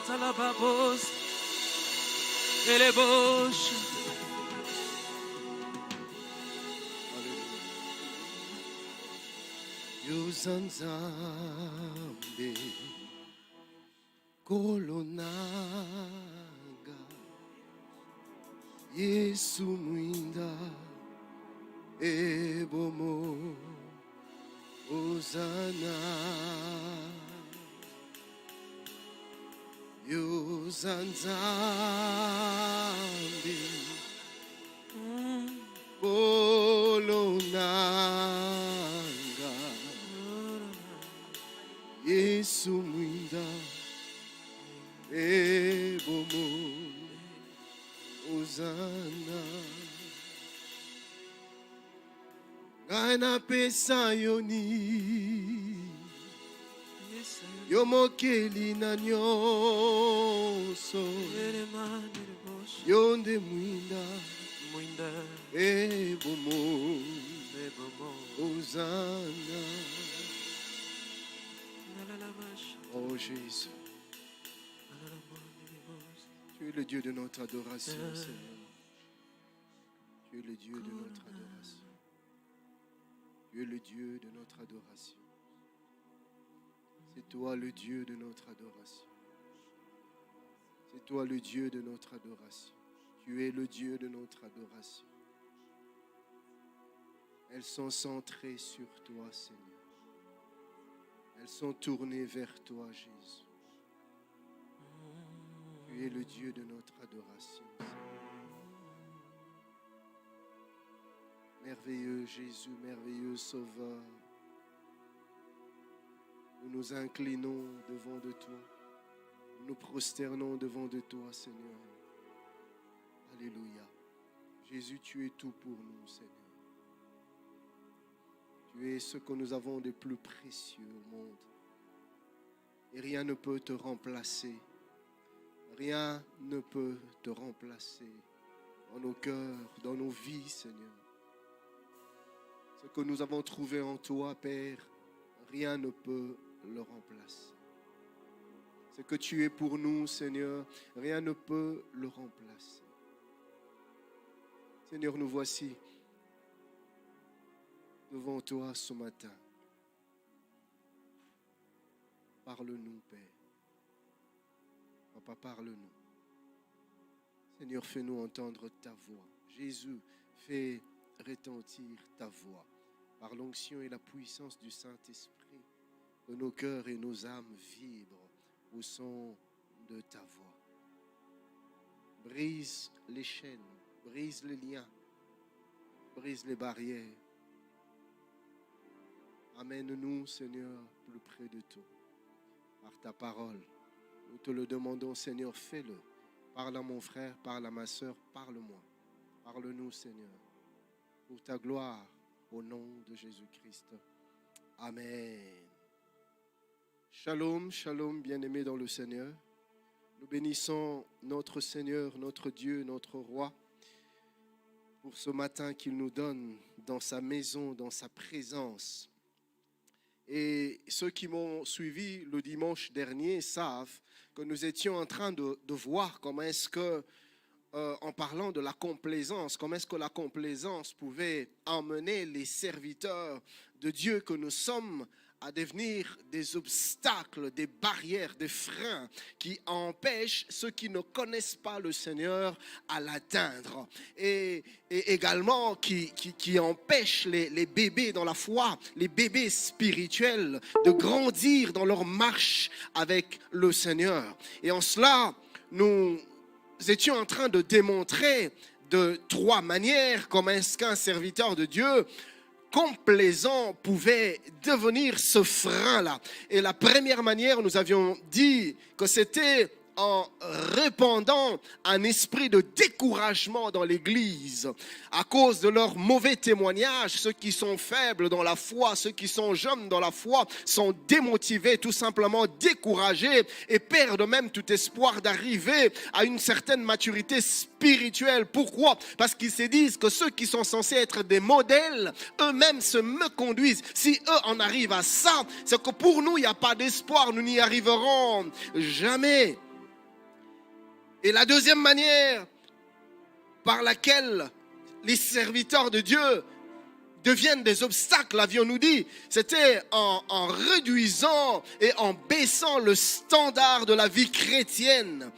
talababos. Elebosh. Yuzanzambe kolonanga Yesu mwinda ebomo Hosanna Yuzanzambe kolonanga Yesu mwinda ebomo Hosanna Ngana pesa yoni Yomokeli na nyonso Yonde mwinda ebomo Hosanna. Oh Jésus, tu es le Dieu de notre adoration, Seigneur. Tu es le Dieu de notre adoration. Tu es le Dieu de notre adoration. C'est toi le Dieu de notre adoration. C'est toi le Dieu de notre adoration. Tu es le Dieu de notre adoration. Elles sont centrées sur toi, Seigneur. Elles sont tournées vers toi, Jésus. Tu es le Dieu de notre adoration, Seigneur. Merveilleux Jésus, merveilleux Sauveur. Nous nous inclinons devant de toi. Nous nous prosternons devant de toi, Seigneur. Alléluia. Jésus, tu es tout pour nous, Seigneur. Tu es ce que nous avons de plus précieux au monde. Et rien ne peut te remplacer. Rien ne peut te remplacer dans nos cœurs, dans nos vies, Seigneur. Ce que nous avons trouvé en toi, Père, rien ne peut le remplacer. Ce que tu es pour nous, Seigneur, rien ne peut le remplacer. Seigneur, nous voici devant toi ce matin. Parle-nous, Père. Papa, parle-nous. Seigneur, fais-nous entendre ta voix. Jésus, fais retentir ta voix. Par l'onction et la puissance du Saint-Esprit, que nos cœurs et nos âmes vibrent au son de ta voix. Brise les chaînes, brise les liens, brise les barrières. Amène-nous, Seigneur, plus près de toi, par ta parole. Nous te le demandons, Seigneur, fais-le. Parle à mon frère, parle à ma soeur, parle-moi. Parle-nous, Seigneur, pour ta gloire, au nom de Jésus-Christ. Amen. Shalom, shalom, bien-aimés dans le Seigneur. Nous bénissons notre Seigneur, notre Dieu, notre Roi, pour ce matin qu'il nous donne dans sa maison, dans sa présence. Et ceux qui m'ont suivi le dimanche dernier savent que nous étions en train de voir comment est-ce que, en parlant de la complaisance, comment est-ce que la complaisance pouvait emmener les serviteurs de Dieu que nous sommes à devenir des obstacles, des barrières, des freins qui empêchent ceux qui ne connaissent pas le Seigneur à l'atteindre. Et également qui empêchent les bébés dans la foi, les bébés spirituels, de grandir dans leur marche avec le Seigneur. Et en cela, nous étions en train de démontrer de 3 manières comment est-ce qu'un serviteur de Dieu complaisant pouvait devenir ce frein-là. Et la première manière, nous avions dit que c'était en répandant un esprit de découragement dans l'Église à cause de leurs mauvais témoignages. Ceux qui sont faibles dans la foi, ceux qui sont jeunes dans la foi sont démotivés, tout simplement découragés et perdent même tout espoir d'arriver à une certaine maturité spirituelle. Pourquoi? Parce qu'ils se disent que ceux qui sont censés être des modèles, eux-mêmes se me conduisent. Si eux en arrivent à ça, c'est que pour nous, il n'y a pas d'espoir, nous n'y arriverons jamais. Et la deuxième manière par laquelle les serviteurs de Dieu deviennent des obstacles, avions-nous dit, c'était en réduisant et en baissant le standard de la vie chrétienne.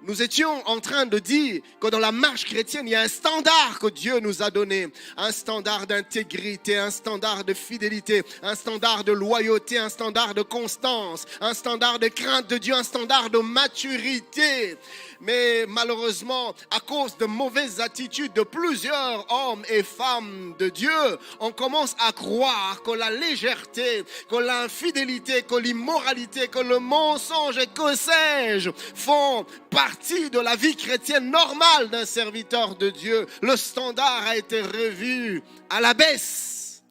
Nous étions en train de dire que dans la marche chrétienne, il y a un standard que Dieu nous a donné. Un standard d'intégrité, un standard de fidélité, un standard de loyauté, un standard de constance, un standard de crainte de Dieu, un standard de maturité. Mais malheureusement, à cause de mauvaises attitudes de plusieurs hommes et femmes de Dieu, on commence à croire que la légèreté, que l'infidélité, que l'immoralité, que le mensonge et que sais-je font partie de la vie chrétienne normale d'un serviteur de Dieu. Le standard a été revu à la baisse.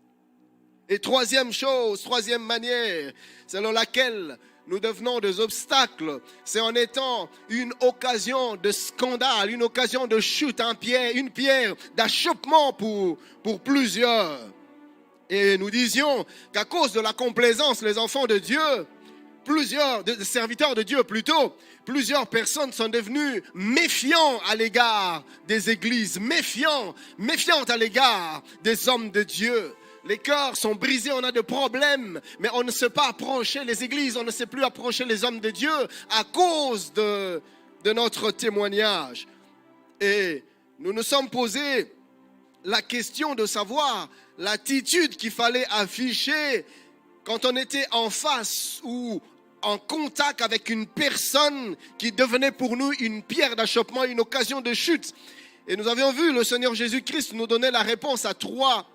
Et troisième chose, troisième manière, selon laquelle nous devenons des obstacles, c'est en étant une occasion de scandale, une occasion de chute, une pierre d'achoppement pour plusieurs. Et nous disions qu'à cause de la complaisance, les enfants de Dieu, plusieurs serviteurs de Dieu plutôt, plusieurs personnes sont devenues méfiants à l'égard des églises, méfiantes à l'égard des hommes de Dieu. Les cœurs sont brisés, on a des problèmes, mais on ne sait pas approcher les églises, on ne sait plus approcher les hommes de Dieu à cause de notre témoignage. Et nous nous sommes posé la question de savoir l'attitude qu'il fallait afficher quand on était en face ou en contact avec une personne qui devenait pour nous une pierre d'achoppement, une occasion de chute. Et nous avions vu le Seigneur Jésus-Christ nous donner la réponse à trois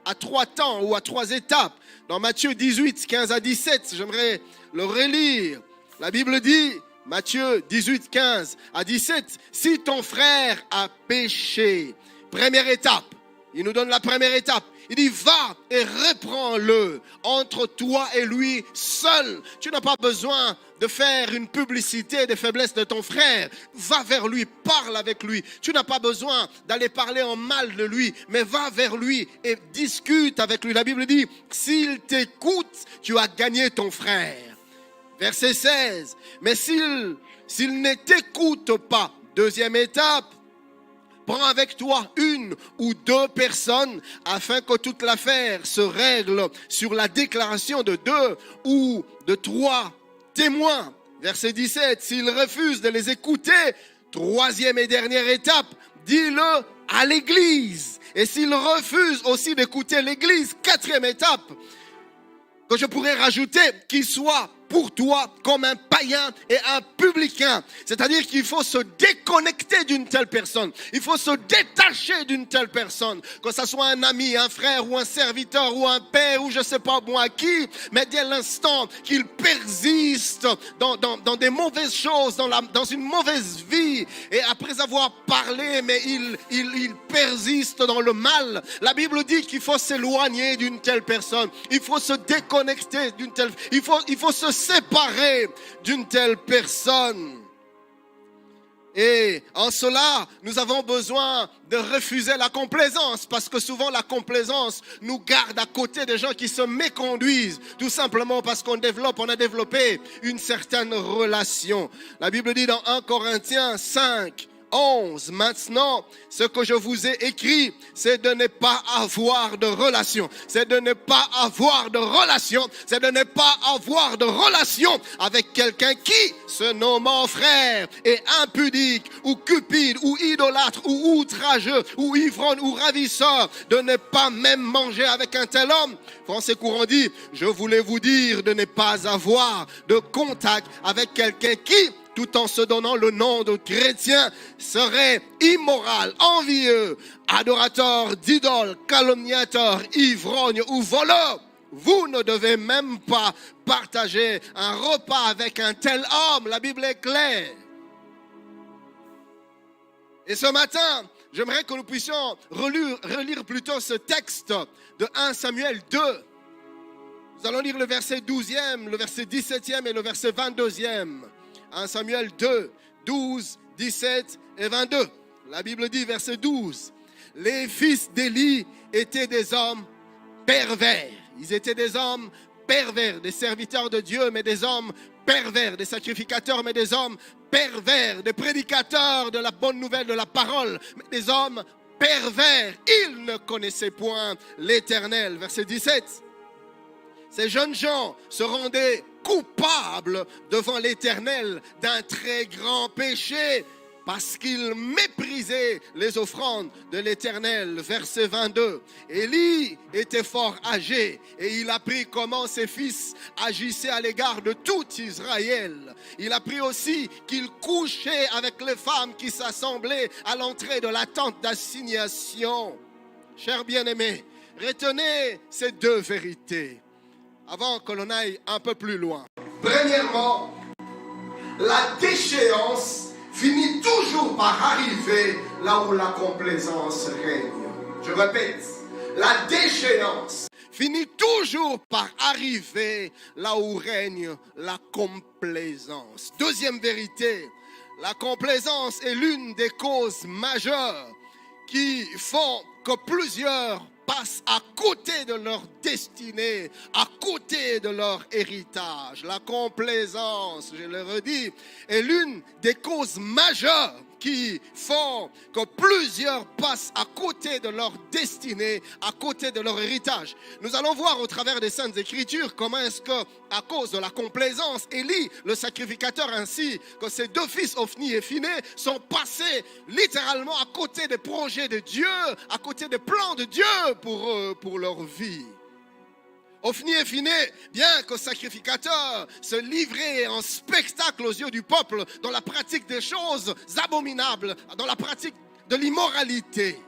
temps ou à 3 étapes. Dans Matthieu 18, 15 à 17, j'aimerais le relire. La Bible dit, Matthieu 18, 15 à 17, si ton frère a péché, première étape, il nous donne la première étape. Il dit, va et reprends-le entre toi et lui seul. Tu n'as pas besoin de faire une publicité des faiblesses de ton frère. Va vers lui, parle avec lui. Tu n'as pas besoin d'aller parler en mal de lui, mais va vers lui et discute avec lui. La Bible dit, s'il t'écoute, tu as gagné ton frère. Verset 16, mais s'il ne t'écoute pas, deuxième étape, prends avec toi 1 ou 2 personnes afin que toute l'affaire se règle sur la déclaration de 2 ou de 3 témoins. Verset 17, s'il refuse de les écouter, troisième et dernière étape, dis-le à l'église. Et s'il refuse aussi d'écouter l'église, quatrième étape, que je pourrais rajouter, qu'il soit pour toi comme un païen et un publicain. C'est-à-dire qu'il faut se déconnecter d'une telle personne. Il faut se détacher d'une telle personne. Que ce soit un ami, un frère ou un serviteur ou un père ou je ne sais pas moi qui. Mais dès l'instant qu'il persiste dans des mauvaises choses, dans une mauvaise vie. Et après avoir parlé, mais il persiste dans le mal. La Bible dit qu'il faut s'éloigner d'une telle personne. Il faut se déconnecter d'une telle... Il faut se séparer d'une telle personne. Et en cela, nous avons besoin de refuser la complaisance, parce que souvent la complaisance nous garde à côté des gens qui se méconduisent, tout simplement parce qu'on a développé une certaine relation. La Bible dit dans 1 Corinthiens 5, 11, maintenant, ce que je vous ai écrit, c'est de ne pas avoir de relation. C'est de ne pas avoir de relation. C'est de ne pas avoir de relation avec quelqu'un qui, se nommant frère, est impudique, ou cupide, ou idolâtre, ou outrageux, ou ivrogne, ou ravisseur. De ne pas même manger avec un tel homme. Français courant dit, je voulais vous dire de ne pas avoir de contact avec quelqu'un qui, tout en se donnant le nom de chrétien, serait immoral, envieux, adorateur d'idoles, calomniateur, ivrogne ou voleur. Vous ne devez même pas partager un repas avec un tel homme. La Bible est claire. Et ce matin, j'aimerais que nous puissions relire plutôt ce texte de 1 Samuel 2. Nous allons lire le verset 12e, le verset 17e et le verset 22e. 1 Samuel 2, 12, 17 et 22. La Bible dit, verset 12. Les fils d'Élie étaient des hommes pervers. Ils étaient des hommes pervers, des serviteurs de Dieu, mais des hommes pervers, des sacrificateurs, mais des hommes pervers, des prédicateurs de la bonne nouvelle, de la parole, mais des hommes pervers. Ils ne connaissaient point l'Éternel. Verset 17. Ces jeunes gens se rendaient coupables devant l'Éternel d'un très grand péché parce qu'ils méprisaient les offrandes de l'Éternel. Verset 22. Élie était fort âgé et il apprit comment ses fils agissaient à l'égard de tout Israël. Il apprit aussi qu'il couchait avec les femmes qui s'assemblaient à l'entrée de la tente d'assignation. Chers bien-aimés, retenez ces deux vérités avant que l'on aille un peu plus loin. Premièrement, la déchéance finit toujours par arriver là où la complaisance règne. Je répète, la déchéance finit toujours par arriver là où règne la complaisance. Deuxième vérité, la complaisance est l'une des causes majeures qui font que plusieurs passent à côté de leur destinée, à côté de leur héritage. La complaisance, je le redis, est l'une des causes majeures qui font que plusieurs passent à côté de leur destinée, à côté de leur héritage. Nous allons voir au travers des Saintes Écritures comment est-ce que, à cause de la complaisance, Élie, le sacrificateur, ainsi que ses deux fils, Ophni et Phiné, sont passés littéralement à côté des projets de Dieu, à côté des plans de Dieu pour leur vie. Ophni et Phiné, bien que sacrificateurs, se livraient en spectacle aux yeux du peuple dans la pratique des choses abominables, dans la pratique de l'immoralité.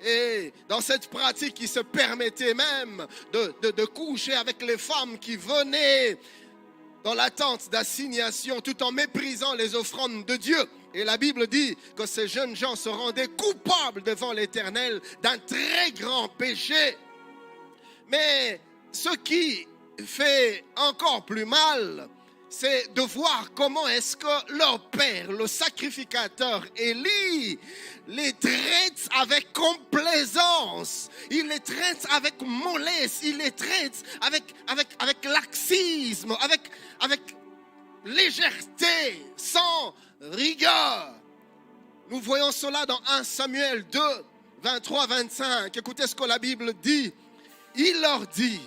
Et dans cette pratique, ils se permettaient même de coucher avec les femmes qui venaient dans la tente d'assignation tout en méprisant les offrandes de Dieu. Et la Bible dit que ces jeunes gens se rendaient coupables devant l'Éternel d'un très grand péché. Mais ce qui fait encore plus mal, c'est de voir comment est-ce que leur père, le sacrificateur Élie, les traite avec complaisance. Il les traite avec mollesse, il les traite avec laxisme, avec légèreté, sans rigueur. Nous voyons cela dans 1 Samuel 2, 23-25. Écoutez ce que la Bible dit. Il leur dit,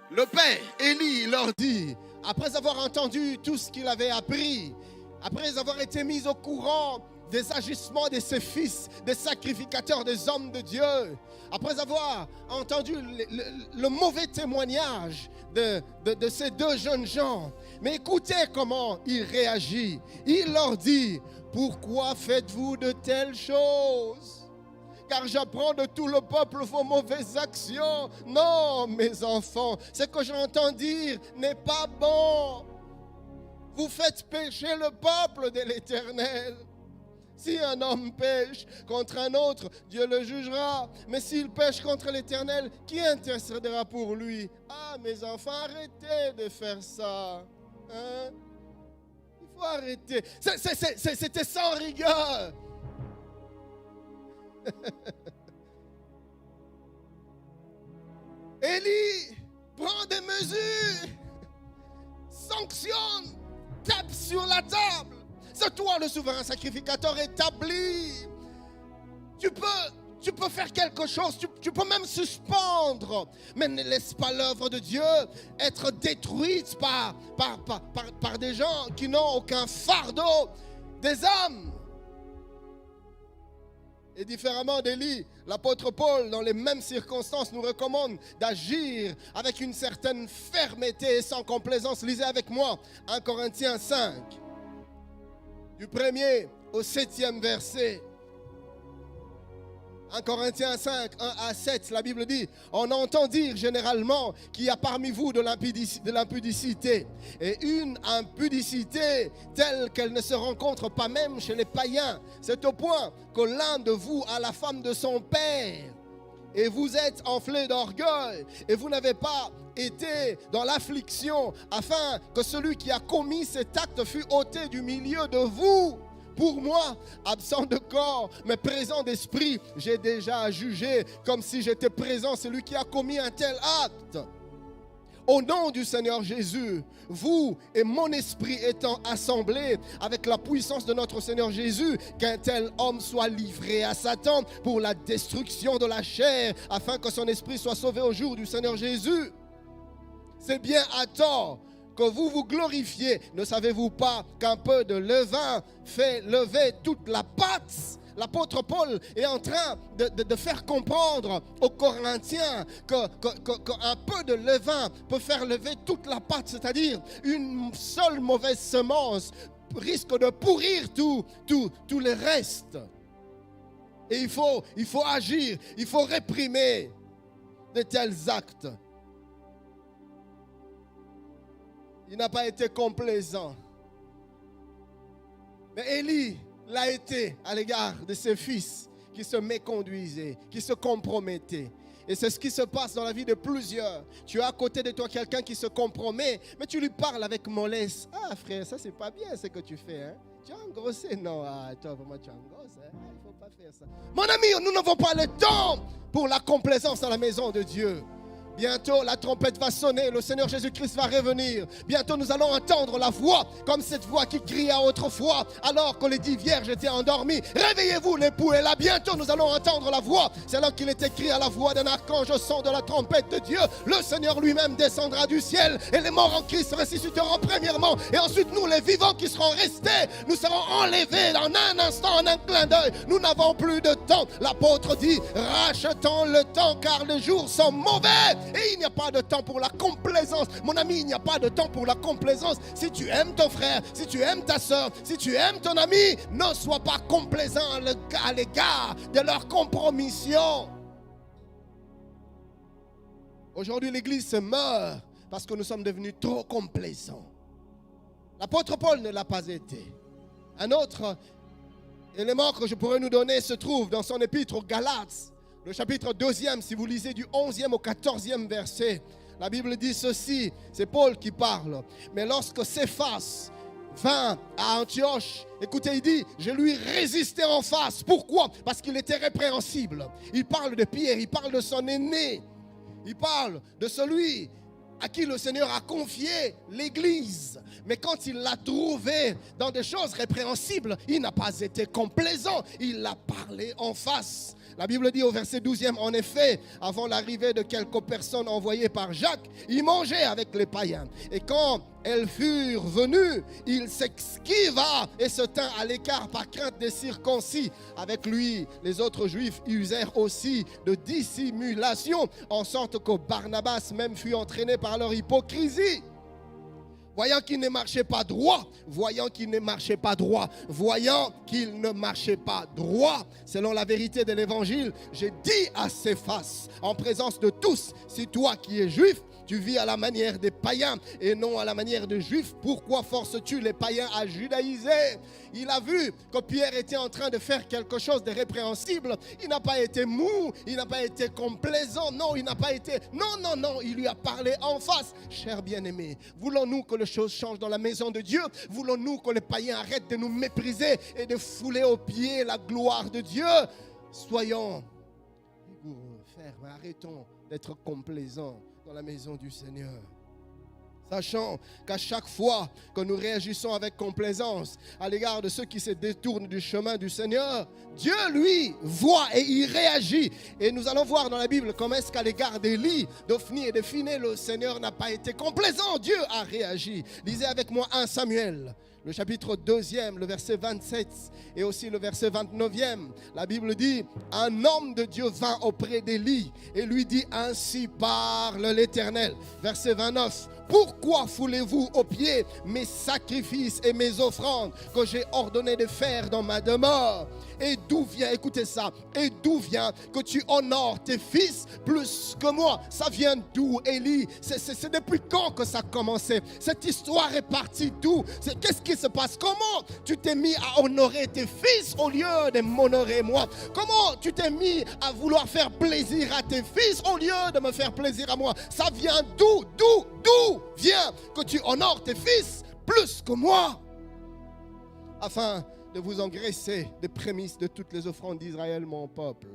le père Élie leur dit, après avoir entendu tout ce qu'il avait appris, après avoir été mis au courant des agissements de ses fils, des sacrificateurs, des hommes de Dieu, après avoir entendu le mauvais témoignage de ces deux jeunes gens, mais écoutez comment il réagit. Il leur dit, pourquoi faites-vous de telles choses ? Car j'apprends de tout le peuple vos mauvaises actions. Non, mes enfants, ce que j'entends dire n'est pas bon. Vous faites pécher le peuple de l'Éternel. Si un homme pêche contre un autre, Dieu le jugera. Mais s'il pêche contre l'Éternel, qui intercédera pour lui? Ah, mes enfants, arrêtez de faire ça. Hein? Il faut arrêter. C'était sans rigueur. Élie prend des mesures, sanctionne, tape sur la table. C'est toi le souverain sacrificateur établi. Tu peux faire quelque chose, tu peux même suspendre, mais ne laisse pas l'œuvre de Dieu être détruite par des gens qui n'ont aucun fardeau, des hommes. Et différemment d'Élie, l'apôtre Paul, dans les mêmes circonstances, nous recommande d'agir avec une certaine fermeté et sans complaisance. Lisez avec moi 1 Corinthiens 5, du 1er au 7e verset. 1 Corinthiens 5, 1 à 7, la Bible dit, on entend dire généralement qu'il y a parmi vous de l'impudicité. Et une impudicité telle qu'elle ne se rencontre pas même chez les païens. C'est au point que l'un de vous a la femme de son père. Et vous êtes enflé d'orgueil. Et vous n'avez pas été dans l'affliction afin que celui qui a commis cet acte fût ôté du milieu de vous. Pour moi, absent de corps, mais présent d'esprit, j'ai déjà jugé comme si j'étais présent celui qui a commis un tel acte. Au nom du Seigneur Jésus, vous et mon esprit étant assemblés avec la puissance de notre Seigneur Jésus, qu'un tel homme soit livré à Satan pour la destruction de la chair, afin que son esprit soit sauvé au jour du Seigneur Jésus. C'est bien à tort que vous vous glorifiez. Ne savez-vous pas qu'un peu de levain fait lever toute la pâte? L'apôtre Paul est en train de faire comprendre aux Corinthiens qu'un peu de levain peut faire lever toute la pâte, c'est-à-dire une seule mauvaise semence risque de pourrir tout le reste. Et il faut agir, il faut réprimer de tels actes. Il n'a pas été complaisant. Mais Élie l'a été à l'égard de ses fils qui se méconduisaient, qui se compromettaient. Et c'est ce qui se passe dans la vie de plusieurs. Tu as à côté de toi quelqu'un qui se compromet, mais tu lui parles avec mollesse. Ah frère, ça c'est pas bien ce que tu fais. Hein? Tu as engrossé. Non, toi vraiment tu engrosses. Hein? Il ne faut pas faire ça. Mon ami, nous n'avons pas le temps pour la complaisance dans la maison de Dieu. Bientôt, la trompette va sonner, le Seigneur Jésus-Christ va revenir. Bientôt, nous allons entendre la voix, comme cette voix qui cria autrefois, alors que les 10 vierges étaient endormies. Réveillez-vous, l'époux est là. Bientôt, nous allons entendre la voix. C'est là qu'il est écrit à la voix d'un archange au son de la trompette de Dieu. Le Seigneur lui-même descendra du ciel et les morts en Christ ressusciteront premièrement. Et ensuite, nous, les vivants qui seront restés, nous serons enlevés en un instant, en un clin d'œil. Nous n'avons plus de temps. L'apôtre dit, rachetons le temps car les jours sont mauvais. Et il n'y a pas de temps pour la complaisance. Mon ami, il n'y a pas de temps pour la complaisance. Si tu aimes ton frère, si tu aimes ta soeur, si tu aimes ton ami, ne sois pas complaisant à l'égard de leur compromission. Aujourd'hui, l'Église se meurt parce que nous sommes devenus trop complaisants. L'apôtre Paul ne l'a pas été. Un autre élément que je pourrais nous donner se trouve dans son épître aux Galates. Le chapitre 2e, si vous lisez du 11e au 14e verset, la Bible dit ceci, c'est Paul qui parle. Mais lorsque Céphas vint à Antioche, écoutez, il dit, je lui résistais en face. Pourquoi? Parce qu'il était répréhensible. Il parle de Pierre, il parle de son aîné, il parle de celui à qui le Seigneur a confié l'Église. Mais quand il l'a trouvé dans des choses répréhensibles, il n'a pas été complaisant, il l'a parlé en face. La Bible dit au verset 12e, en effet, avant l'arrivée de quelques personnes envoyées par Jacques, il mangeait avec les païens. Et quand elles furent venues, il s'esquiva et se tint à l'écart par crainte des circoncis. Avec lui, les autres juifs usèrent aussi de dissimulation, en sorte que Barnabas même fut entraîné par leur hypocrisie. Voyant qu'il ne marchait pas droit, selon la vérité de l'évangile, j'ai dit à Céphas, en présence de tous, si toi qui es juif, tu vis à la manière des païens et non à la manière des juifs, pourquoi forces-tu les païens à judaïser? Il a vu que Pierre était en train de faire quelque chose de répréhensible. Il n'a pas été mou, il n'a pas été complaisant, non, il n'a pas été... Non, il lui a parlé en face. Cher bien-aimé, voulons-nous que les choses changent dans la maison de Dieu? Voulons-nous que les païens arrêtent de nous mépriser et de fouler aux pieds la gloire de Dieu? Soyons rigoureux, fermes, arrêtons d'être complaisants dans la maison du Seigneur. Sachant qu'à chaque fois que nous réagissons avec complaisance à l'égard de ceux qui se détournent du chemin du Seigneur, Dieu, lui, voit et il réagit. Et nous allons voir dans la Bible comment est-ce qu'à l'égard d'Élie, d'Ophni et de Phiné, le Seigneur n'a pas été complaisant. Dieu a réagi. Lisez avec moi 1 Samuel, le chapitre 2e, le verset 27 et aussi le verset 29e. La Bible dit, un homme de Dieu vint auprès d'Élie et lui dit, ainsi parle l'Éternel. Verset 29. Pourquoi foulez-vous aux pieds mes sacrifices et mes offrandes que j'ai ordonné de faire dans ma demeure? Et d'où vient, écoutez ça, et d'où vient que tu honores tes fils plus que moi? Ça vient d'où, Élie? C'est depuis quand que ça a commencé? Cette histoire est partie d'où? Qu'est-ce qui se passe? Comment tu t'es mis à honorer tes fils au lieu de m'honorer moi? Comment tu t'es mis à vouloir faire plaisir à tes fils au lieu de me faire plaisir à moi? Ça vient d'où? D'où vient que tu honores tes fils plus que moi? Afin de vous engraisser des prémices de toutes les offrandes d'Israël, mon peuple.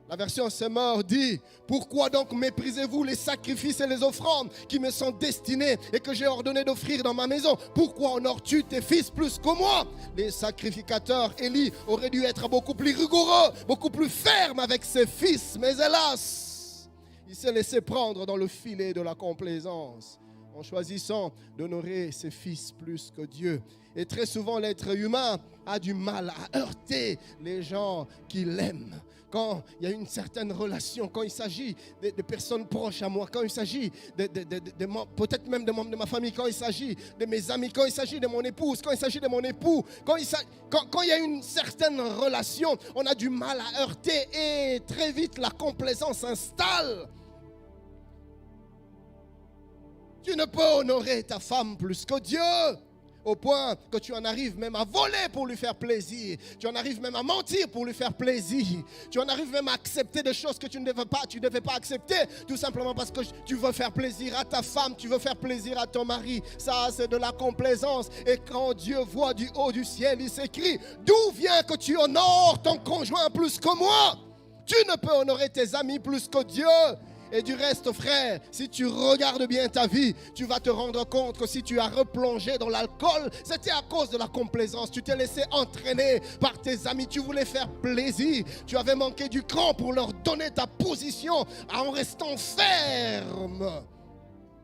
La version Semeur dit: pourquoi donc méprisez-vous les sacrifices et les offrandes qui me sont destinés et que j'ai ordonné d'offrir dans ma maison? Pourquoi honores-tu tes fils plus que moi? Les sacrificateurs Élie auraient dû être beaucoup plus rigoureux, beaucoup plus fermes avec ses fils, mais hélas, il s'est laissé prendre dans le filet de la complaisance en choisissant d'honorer ses fils plus que Dieu. Et très souvent, l'être humain a du mal à heurter les gens qui l'aiment. Quand il y a une certaine relation, quand il s'agit de personnes proches à moi, quand il s'agit peut-être même de membres de ma famille, quand il s'agit de mes amis, quand il s'agit de mon épouse, quand il s'agit de mon époux, quand il y a une certaine relation, on a du mal à heurter et très vite la complaisance s'installe. Tu ne peux honorer ta femme plus que Dieu, au point que tu en arrives même à voler pour lui faire plaisir. Tu en arrives même à mentir pour lui faire plaisir. Tu en arrives même à accepter des choses que tu ne devais pas accepter, tout simplement parce que tu veux faire plaisir à ta femme, tu veux faire plaisir à ton mari. Ça, c'est de la complaisance. Et quand Dieu voit du haut du ciel, il s'écrie: d'où vient que tu honores ton conjoint plus que moi? Tu ne peux honorer tes amis plus que Dieu. Et du reste, frère, si tu regardes bien ta vie, tu vas te rendre compte que si tu as replongé dans l'alcool, c'était à cause de la complaisance. Tu t'es laissé entraîner par tes amis, tu voulais faire plaisir. Tu avais manqué du cran pour leur donner ta position en restant ferme.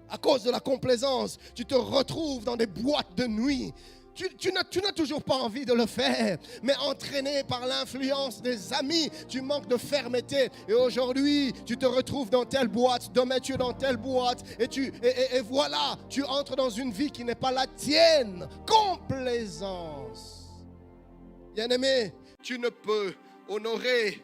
À cause de la complaisance, tu te retrouves dans des boîtes de nuit. Tu n'as toujours pas envie de le faire, mais entraîné par l'influence des amis, tu manques de fermeté. Et aujourd'hui, tu te retrouves dans telle boîte, demain tu es dans telle boîte, et voilà, tu entres dans une vie qui n'est pas la tienne. Complaisance. Bien-aimé, tu ne peux honorer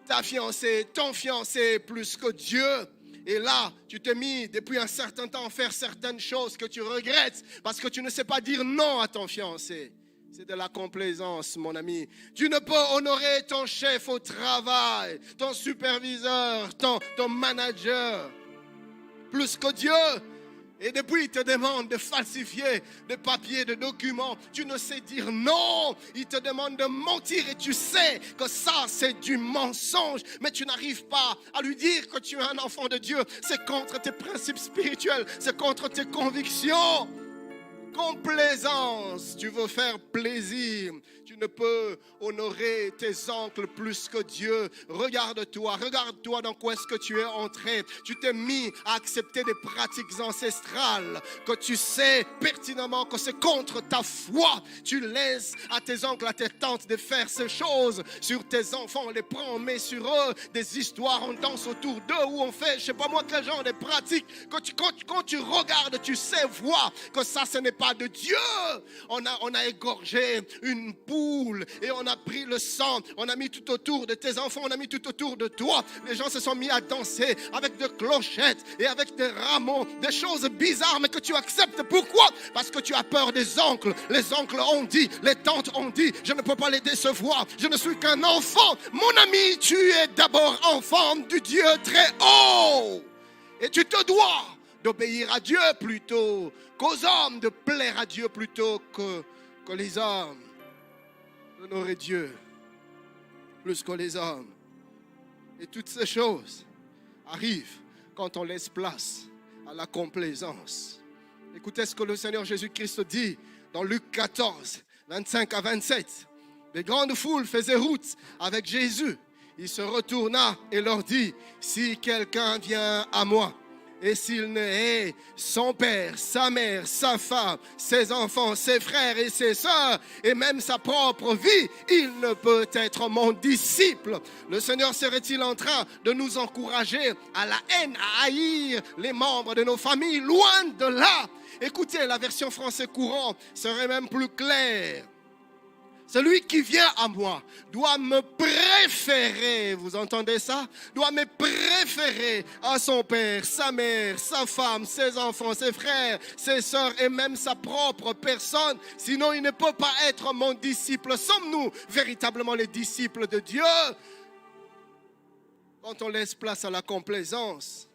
ta fiancée, ton fiancé plus que Dieu. Et là, tu t'es mis depuis un certain temps à faire certaines choses que tu regrettes parce que tu ne sais pas dire non à ton fiancé. C'est de la complaisance, mon ami. Tu ne peux honorer ton chef au travail, ton superviseur, ton manager, plus que Dieu. Et depuis, il te demande de falsifier des papiers, des documents. Tu ne sais dire non. Il te demande de mentir et tu sais que ça, c'est du mensonge. Mais tu n'arrives pas à lui dire que tu es un enfant de Dieu. C'est contre tes principes spirituels. C'est contre tes convictions. Complaisance, tu veux faire plaisir. Tu ne peux honorer tes oncles plus que Dieu. Regarde-toi dans quoi est-ce que tu es entré. Tu t'es mis à accepter des pratiques ancestrales que tu sais pertinemment que c'est contre ta foi. Tu laisses à tes oncles, à tes tantes de faire ces choses sur tes enfants. On les prend, on met sur eux des histoires, on danse autour d'eux ou on fait, je sais pas moi quel genre de pratiques. Quand tu regardes, tu sais voir que ça, ce n'est pas de Dieu. On a égorgé une poule et on a pris le sang, on a mis tout autour de tes enfants, on a mis tout autour de toi. Les gens se sont mis à danser avec des clochettes et avec des rameaux, des choses bizarres, mais que tu acceptes. Pourquoi? Parce que tu as peur des oncles. Les oncles ont dit, les tantes ont dit, je ne peux pas les décevoir, je ne suis qu'un enfant. Mon ami, tu es d'abord enfant du Dieu très haut et tu te dois d'obéir à Dieu plutôt qu'aux hommes, de plaire à Dieu plutôt que les hommes. Honorer Dieu plus que les hommes. Et toutes ces choses arrivent quand on laisse place à la complaisance. Écoutez ce que le Seigneur Jésus-Christ dit dans Luc 14, 25 à 27. Les grandes foules faisaient route avec Jésus. Il se retourna et leur dit: si quelqu'un vient à moi, et s'il ne hait son père, sa mère, sa femme, ses enfants, ses frères et ses sœurs, et même sa propre vie, il ne peut être mon disciple. Le Seigneur serait-il en train de nous encourager à la haine, à haïr les membres de nos familles? Loin de là. Écoutez, la version français courant serait même plus claire. Celui qui vient à moi doit me préférer, vous entendez ça? Doit me préférer à son père, sa mère, sa femme, ses enfants, ses frères, ses sœurs et même sa propre personne. Sinon, il ne peut pas être mon disciple. Sommes-nous véritablement les disciples de Dieu? Quand on laisse place à la complaisance.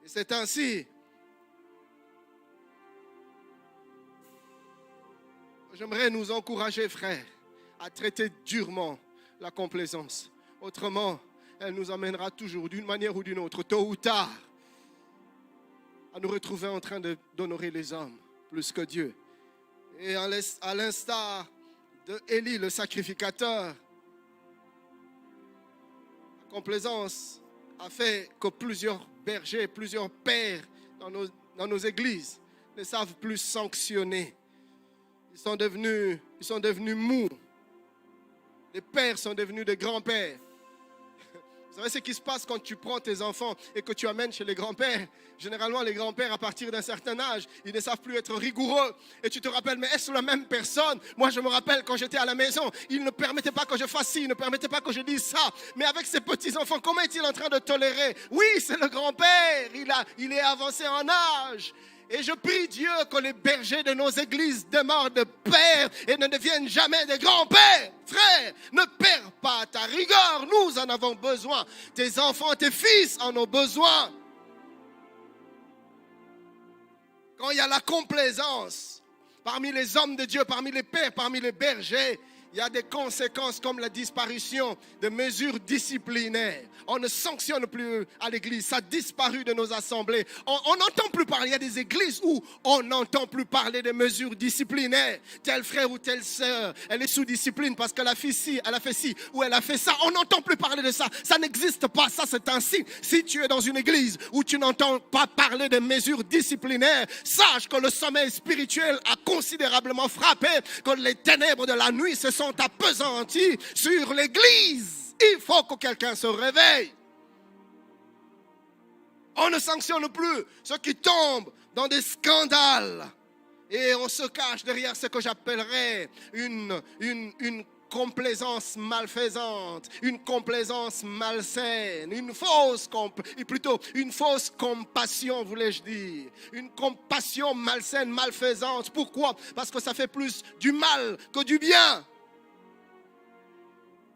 Et c'est ainsi. J'aimerais nous encourager, frères, à traiter durement la complaisance. Autrement, elle nous emmènera toujours, d'une manière ou d'une autre, tôt ou tard, à nous retrouver en train d'honorer les hommes plus que Dieu. Et à l'instar de Élie, le sacrificateur, la complaisance a fait que plusieurs bergers, plusieurs pères dans nos églises ne savent plus sanctionner. Ils sont devenus mous. Les pères sont devenus des grands-pères. Vous savez ce qui se passe quand tu prends tes enfants et que tu amènes chez les grands-pères? Généralement, les grands-pères, à partir d'un certain âge, ils ne savent plus être rigoureux. Et tu te rappelles, mais est-ce la même personne? Moi, je me rappelle quand j'étais à la maison, ils ne permettaient pas que je fasse ci, ils ne permettaient pas que je dise ça. Mais avec ses petits-enfants, comment est-il en train de tolérer? Oui, c'est le grand-père, il est avancé en âge. Et je prie Dieu que les bergers de nos églises demeurent de pères et ne deviennent jamais des grands-pères. Frère, ne perds pas ta rigueur, nous en avons besoin. Tes enfants, tes fils en ont besoin. Quand il y a la complaisance parmi les hommes de Dieu, parmi les pères, parmi les bergers, il y a des conséquences comme la disparition de mesures disciplinaires. On ne sanctionne plus à l'église, ça a disparu de nos assemblées. On n'entend plus parler, il y a des églises où on n'entend plus parler de mesures disciplinaires. Tel frère ou telle sœur, elle est sous discipline parce qu'elle a fait ci, elle a fait ci, ou elle a fait ça. On n'entend plus parler de ça, ça n'existe pas, ça c'est un signe. Si tu es dans une église où tu n'entends pas parler de mesures disciplinaires, sache que le sommeil spirituel a considérablement frappé, que les ténèbres de la nuit se sont appesantis sur l'église. Il faut que quelqu'un se réveille. On ne sanctionne plus ceux qui tombent dans des scandales. Et on se cache derrière ce que j'appellerais une complaisance malfaisante, une complaisance malsaine, une fausse compassion, voulais-je dire. Une compassion malsaine, malfaisante. Pourquoi? Parce que ça fait plus du mal que du bien.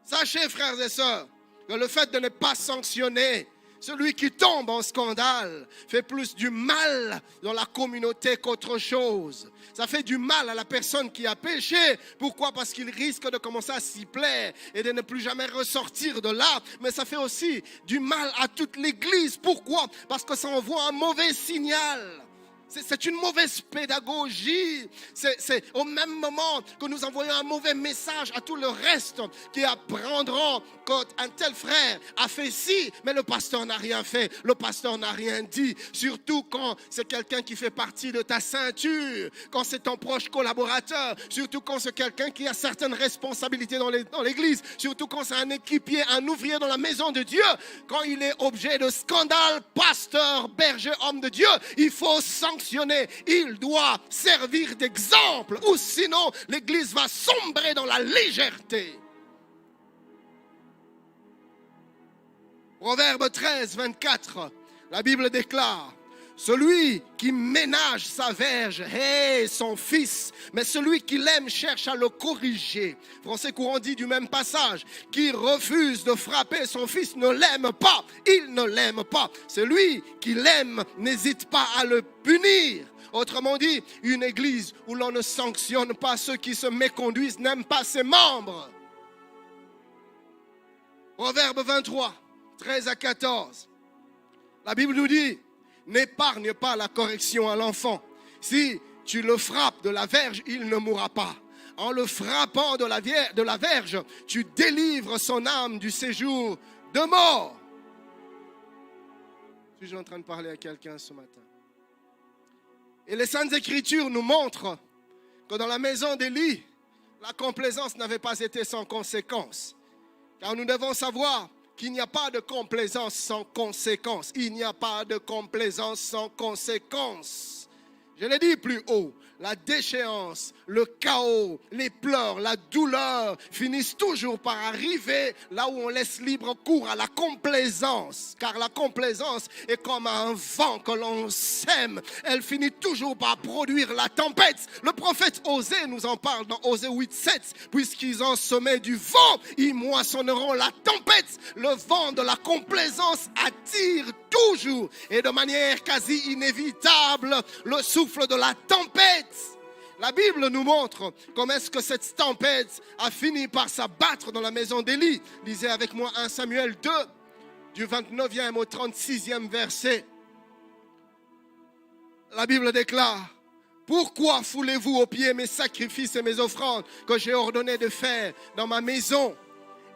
Sachez, frères et sœurs, que le fait de ne pas sanctionner celui qui tombe en scandale fait plus du mal dans la communauté qu'autre chose. Ça fait du mal à la personne qui a péché. Pourquoi? Parce qu'il risque de commencer à s'y plaire et de ne plus jamais ressortir de là. Mais ça fait aussi du mal à toute l'église. Pourquoi? Parce que ça envoie un mauvais signal. C'est une mauvaise pédagogie. C'est au même moment que nous envoyons un mauvais message à tout le reste qui apprendront qu'un tel frère a fait ci, mais le pasteur n'a rien fait, le pasteur n'a rien dit. Surtout quand c'est quelqu'un qui fait partie de ta ceinture, quand c'est ton proche collaborateur, surtout quand c'est quelqu'un qui a certaines responsabilités dans l'église, surtout quand c'est un équipier, un ouvrier dans la maison de Dieu, quand il est objet de scandale, pasteur, berger, homme de Dieu, il faut sanctionner, il doit servir d'exemple, ou sinon l'église va sombrer dans la légèreté. Proverbe 13, 24, la Bible déclare: celui qui ménage sa verge hait son fils, mais celui qui l'aime cherche à le corriger. Français courant dit du même passage: qui refuse de frapper son fils ne l'aime pas, il ne l'aime pas. Celui qui l'aime n'hésite pas à le punir. Autrement dit, une église où l'on ne sanctionne pas ceux qui se méconduisent n'aime pas ses membres. Proverbe 23, 13 à 14. La Bible nous dit: n'épargne pas la correction à l'enfant. Si tu le frappes de la verge, il ne mourra pas. En le frappant de la verge, tu délivres son âme du séjour de mort. Suis-je en train de parler à quelqu'un ce matin? Et les Saintes Écritures nous montrent que dans la maison d'Élie, la complaisance n'avait pas été sans conséquence. Car nous devons savoir qu'il n'y a pas de complaisance sans conséquence. Il n'y a pas de complaisance sans conséquence. Je l'ai dit plus haut, la déchéance, le chaos, les pleurs, la douleur finissent toujours par arriver là où on laisse libre cours à la complaisance. Car la complaisance est comme un vent que l'on sème. Elle finit toujours par produire la tempête. Le prophète Osée nous en parle dans Osée 8, 7. Puisqu'ils ont semé du vent, ils moissonneront la tempête. Le vent de la complaisance attire toujours et de manière quasi inévitable le souffle de la tempête. La Bible nous montre comment est-ce que cette tempête a fini par s'abattre dans la maison d'Élie. Lisez avec moi 1 Samuel 2, du 29e au 36e verset. La Bible déclare: pourquoi foulez-vous aux pieds mes sacrifices et mes offrandes que j'ai ordonné de faire dans ma maison?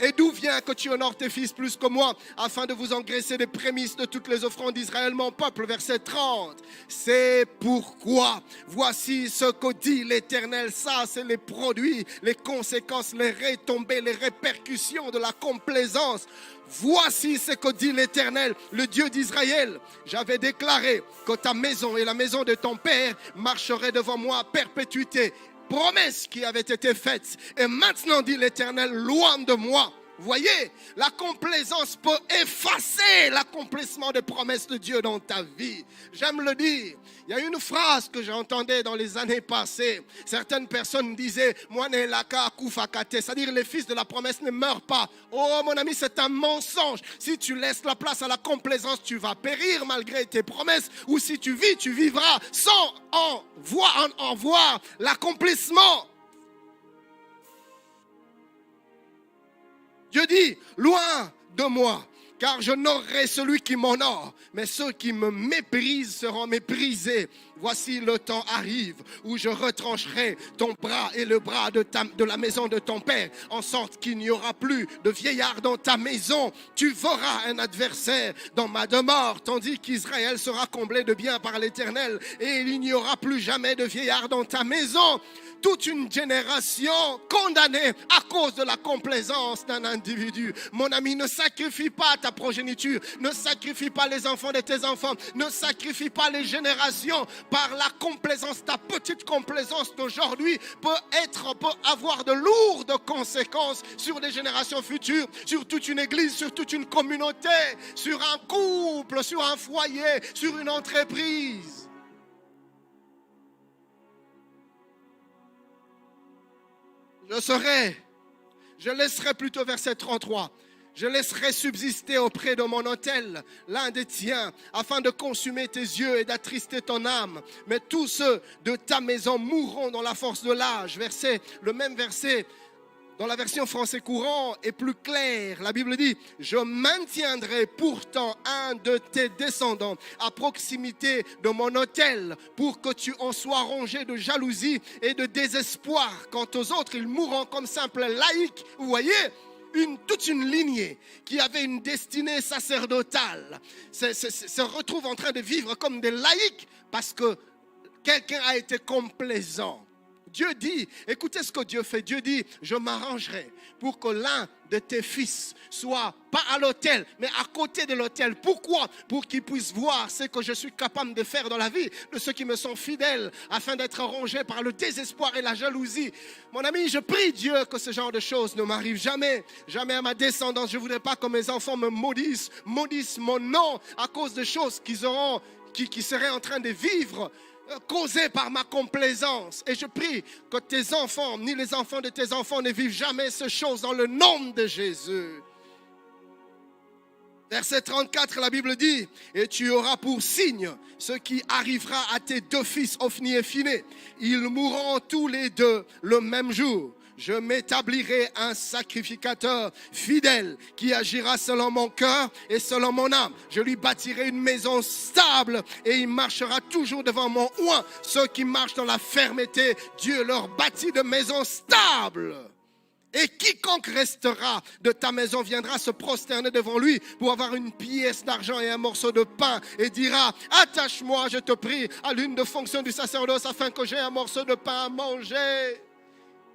Et d'où vient que tu honores tes fils plus que moi, afin de vous engraisser des prémices de toutes les offrandes d'Israël, mon peuple? Verset 30. C'est pourquoi, voici ce que dit l'Éternel. Ça, c'est les produits, les conséquences, les retombées, les répercussions de la complaisance. Voici ce que dit l'Éternel, le Dieu d'Israël. J'avais déclaré que ta maison et la maison de ton père marcheraient devant moi à perpétuité. Promesse qui avait été faite. Et maintenant, dit l'Éternel, loin de moi. Voyez, la complaisance peut effacer l'accomplissement des promesses de Dieu dans ta vie. J'aime le dire. Il y a une phrase que j'entendais dans les années passées. Certaines personnes disaient, c'est-à-dire les fils de la promesse ne meurent pas. Oh mon ami, c'est un mensonge. Si tu laisses la place à la complaisance, tu vas périr malgré tes promesses. Ou si tu vis, tu vivras sans en voir l'accomplissement. Dieu dit, loin de moi, car j'honorerai celui qui m'honore, mais ceux qui me méprisent seront méprisés. Voici le temps arrive où je retrancherai ton bras et le bras de la maison de ton père, en sorte qu'il n'y aura plus de vieillard dans ta maison. Tu verras un adversaire dans ma demeure, tandis qu'Israël sera comblé de bien par l'Éternel, et il n'y aura plus jamais de vieillard dans ta maison. Toute une génération condamnée à cause de la complaisance d'un individu. Mon ami, ne sacrifie pas ta progéniture, ne sacrifie pas les enfants de tes enfants, ne sacrifie pas les générations par la complaisance. Ta petite complaisance d'aujourd'hui peut avoir de lourdes conséquences sur les générations futures, sur toute une église, sur toute une communauté, sur un couple, sur un foyer, sur une entreprise. Je laisserai plutôt verset 33. Je laisserai subsister auprès de mon autel l'un des tiens, afin de consumer tes yeux et d'attrister ton âme. Mais tous ceux de ta maison mourront dans la force de l'âge. Le même verset, dans la version français courant, est plus clair. La Bible dit, je maintiendrai pourtant un de tes descendants à proximité de mon autel, pour que tu en sois rongé de jalousie et de désespoir. Quant aux autres, ils mourront comme simples laïcs. Vous voyez, toute une lignée qui avait une destinée sacerdotale se retrouve en train de vivre comme des laïcs parce que quelqu'un a été complaisant. Dieu dit, écoutez ce que Dieu fait. Dieu dit, je m'arrangerai pour que l'un de tes fils soit pas à l'autel, mais à côté de l'autel. Pourquoi? Pour qu'ils puissent voir ce que je suis capable de faire dans la vie de ceux qui me sont fidèles, afin d'être rongés par le désespoir et la jalousie. Mon ami, je prie Dieu que ce genre de choses ne m'arrive jamais. Jamais à ma descendance. Je ne voudrais pas que mes enfants me maudissent mon nom à cause de choses qu'ils seraient en train de vivre, causé par ma complaisance. Et je prie que tes enfants, ni les enfants de tes enfants, ne vivent jamais ces choses dans le nom de Jésus. Verset 34, la Bible dit, et tu auras pour signe ce qui arrivera à tes deux fils, Ophni et Phiné. Ils mourront tous les deux le même jour. Je m'établirai un sacrificateur fidèle qui agira selon mon cœur et selon mon âme. Je lui bâtirai une maison stable et il marchera toujours devant mon oint. Ceux qui marchent dans la fermeté, Dieu leur bâtit de maisons stables. Et quiconque restera de ta maison viendra se prosterner devant lui pour avoir une pièce d'argent et un morceau de pain et dira, attache-moi, je te prie, à l'une des fonctions du sacerdoce afin que j'aie un morceau de pain à manger.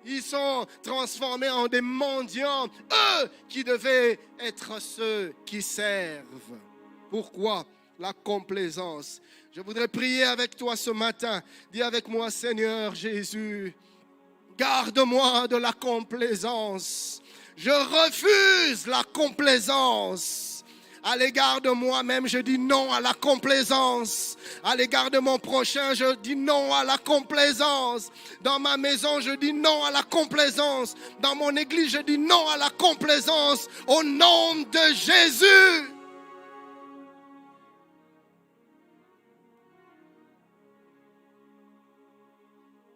Ils sont transformés en des mendiants, eux qui devaient être ceux qui servent. Pourquoi? La complaisance. Je voudrais prier avec toi ce matin. Dis avec moi, Seigneur Jésus, garde-moi de la complaisance. Je refuse la complaisance. À l'égard de moi-même, je dis non à la complaisance. À l'égard de mon prochain, je dis non à la complaisance. Dans ma maison, je dis non à la complaisance. Dans mon église, je dis non à la complaisance. Au nom de Jésus.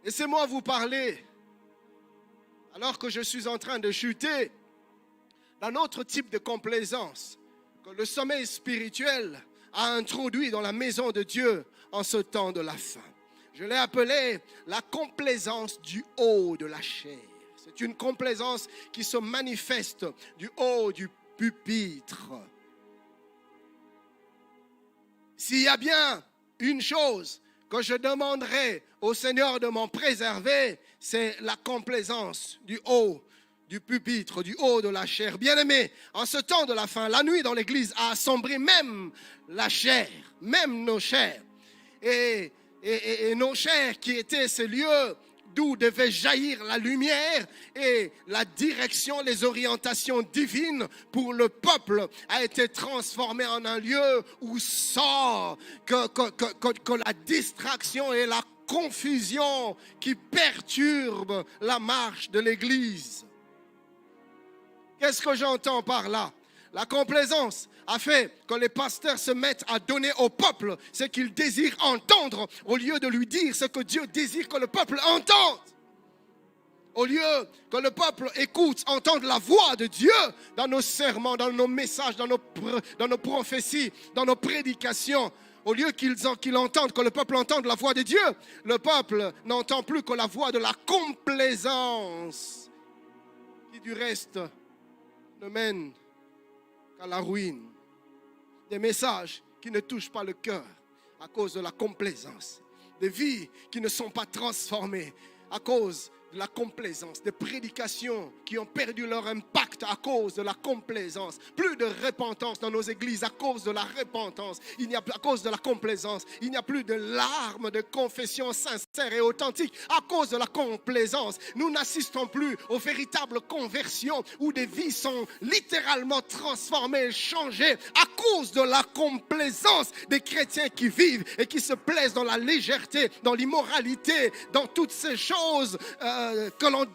Laissez-moi vous parler, alors que je suis en train de chuter, d'un autre type de complaisance que le sommeil spirituel a introduit dans la maison de Dieu en ce temps de la fin. Je l'ai appelé la complaisance du haut de la chair. C'est une complaisance qui se manifeste du haut du pupitre. S'il y a bien une chose que je demanderai au Seigneur de m'en préserver, c'est la complaisance du haut du pupitre, du haut de la chair. Bien-aimés, en ce temps de la fin, la nuit dans l'église a assombri même la chair, même nos chairs. Et nos chairs qui étaient ces lieux d'où devait jaillir la lumière et la direction, les orientations divines pour le peuple a été transformée en un lieu où sort que la distraction et la confusion qui perturbent la marche de l'église. Qu'est-ce que j'entends par là? La complaisance a fait que les pasteurs se mettent à donner au peuple ce qu'il désire entendre au lieu de lui dire ce que Dieu désire que le peuple entende. Au lieu que le peuple écoute, entende la voix de Dieu dans nos sermons, dans nos messages, dans nos prophéties, dans nos prédications. Au lieu qu'il entende, que le peuple entende la voix de Dieu, le peuple n'entend plus que la voix de la complaisance qui du reste ne mène qu'à la ruine. Des messages qui ne touchent pas le cœur à cause de la complaisance. Des vies qui ne sont pas transformées à cause de la complaisance. Des prédications qui ont perdu leur impact à cause de la complaisance. Plus de repentance dans nos églises à cause de la repentance. À cause de la complaisance. Il n'y a plus de larmes de confession sincère et authentique à cause de la complaisance. Nous n'assistons plus aux véritables conversions où des vies sont littéralement transformées, changées à cause de la complaisance des chrétiens qui vivent et qui se plaisent dans la légèreté, dans l'immoralité, dans toutes ces choses que l'on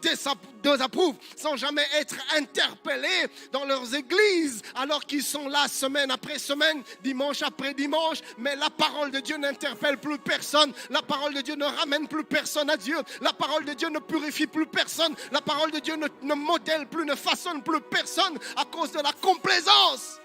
désapprouve sans jamais être interpellés dans leurs églises alors qu'ils sont là semaine après semaine, dimanche après dimanche, mais la parole de Dieu n'interpelle plus personne, la parole de Dieu ne ramène plus personne à Dieu, la parole de Dieu ne purifie plus personne, la parole de Dieu ne modèle plus, ne façonne plus personne à cause de la complaisance.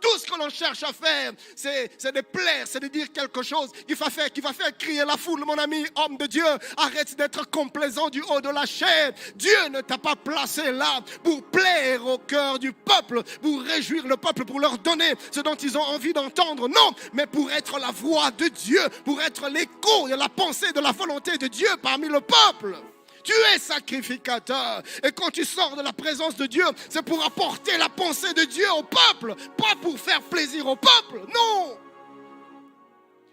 Tout ce que l'on cherche à faire, c'est de plaire, c'est de dire quelque chose qui va faire crier la foule. Mon ami, homme de Dieu, arrête d'être complaisant du haut de la chair. Dieu ne t'a pas placé là pour plaire au cœur du peuple, pour réjouir le peuple, pour leur donner ce dont ils ont envie d'entendre. Non, mais pour être la voix de Dieu, pour être l'écho de la pensée, de la volonté de Dieu parmi le peuple. Tu es sacrificateur. Et quand tu sors de la présence de Dieu, c'est pour apporter la pensée de Dieu au peuple, pas pour faire plaisir au peuple. Non.